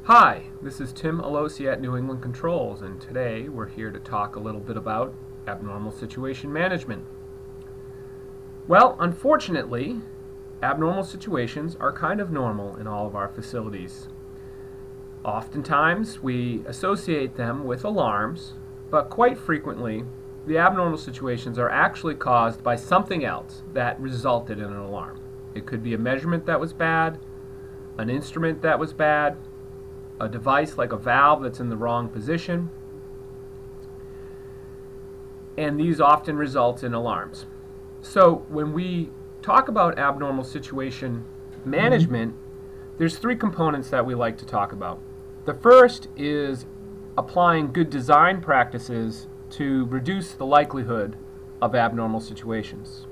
Hi, this is Tim Alosi at New England Controls, and today we're here to talk a little bit about abnormal situation management. Well, unfortunately, abnormal situations are kind of normal in all of our facilities. Oftentimes, we associate them with alarms, but quite frequently, the abnormal situations are actually caused by something else that resulted in an alarm. It could be a measurement that was bad, an instrument that was bad, a device like a valve that's in the wrong position, and these often result in alarms. So when we talk about abnormal situation management, there's three components that we like to talk about. The first is applying good design practices to reduce the likelihood of abnormal situations.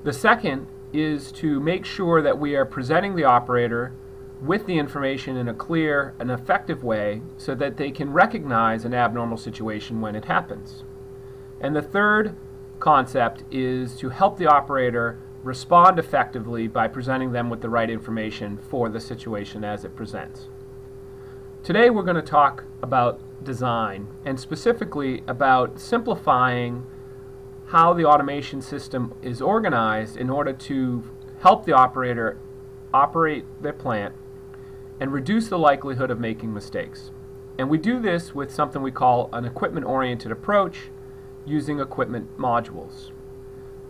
The second is to make sure that we are presenting the operator with the information in a clear and effective way so that they can recognize an abnormal situation when it happens. And the third concept is to help the operator respond effectively by presenting them with the right information for the situation as it presents. Today we're going to talk about design, and specifically about simplifying how the automation system is organized in order to help the operator operate their plant and reduce the likelihood of making mistakes. And we do this with something we call an equipment-oriented approach using equipment modules.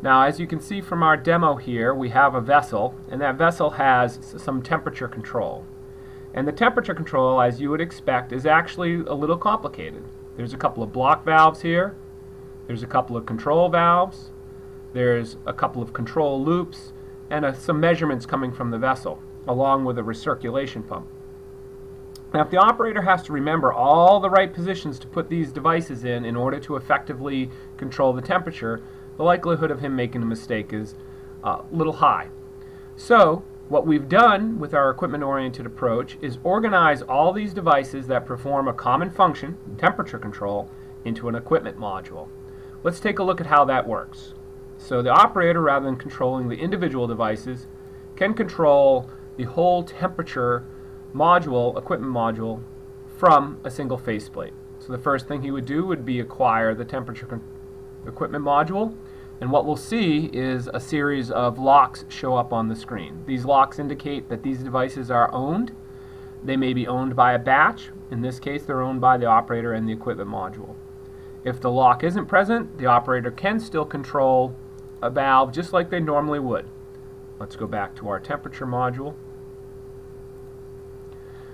Now, as you can see from our demo here, we have a vessel, and that vessel has some temperature control. And the temperature control, as you would expect, is actually a little complicated. There's a couple of block valves here, there's a couple of control valves, there's a couple of control loops, and some measurements coming from the vessel, along with a recirculation pump. Now, if the operator has to remember all the right positions to put these devices in order to effectively control the temperature, the likelihood of him making a mistake is a little high. So, what we've done with our equipment-oriented approach is organize all these devices that perform a common function, temperature control, into an equipment module. Let's take a look at how that works. So the operator, rather than controlling the individual devices, can control the whole temperature module, equipment module, from a single faceplate. So the first thing he would do would be acquire the temperature equipment module, and what we'll see is a series of locks show up on the screen. These locks indicate that these devices are owned. They may be owned by a batch. In this case, they're owned by the operator and the equipment module. If the lock isn't present, the operator can still control a valve just like they normally would. Let's go back to our temperature module.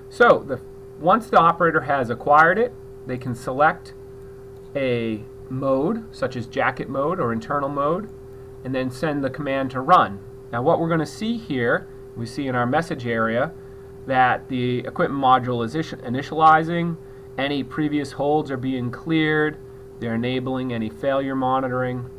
So once the operator has acquired it, they can select a mode, such as jacket mode or internal mode, and then send the command to run. Now what we're going to see here, we see in our message area that the equipment module is initializing, any previous holds are being cleared, they're enabling any failure monitoring,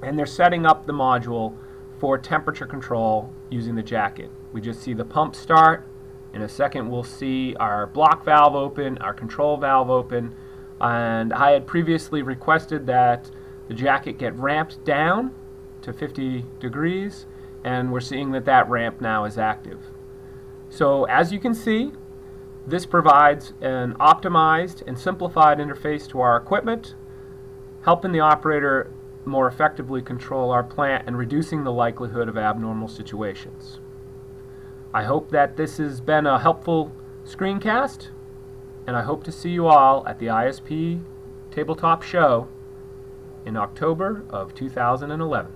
and they're setting up the module for temperature control using the jacket. We just see the pump start. In a second we'll see our block valve open, our control valve open, and I had previously requested that the jacket get ramped down to 50 degrees, and we're seeing that that ramp now is active. So as you can see, this provides an optimized and simplified interface to our equipment, helping the operator more effectively control our plant and reducing the likelihood of abnormal situations. I hope that this has been a helpful screencast, and I hope to see you all at the ISP Tabletop Show in October of 2011.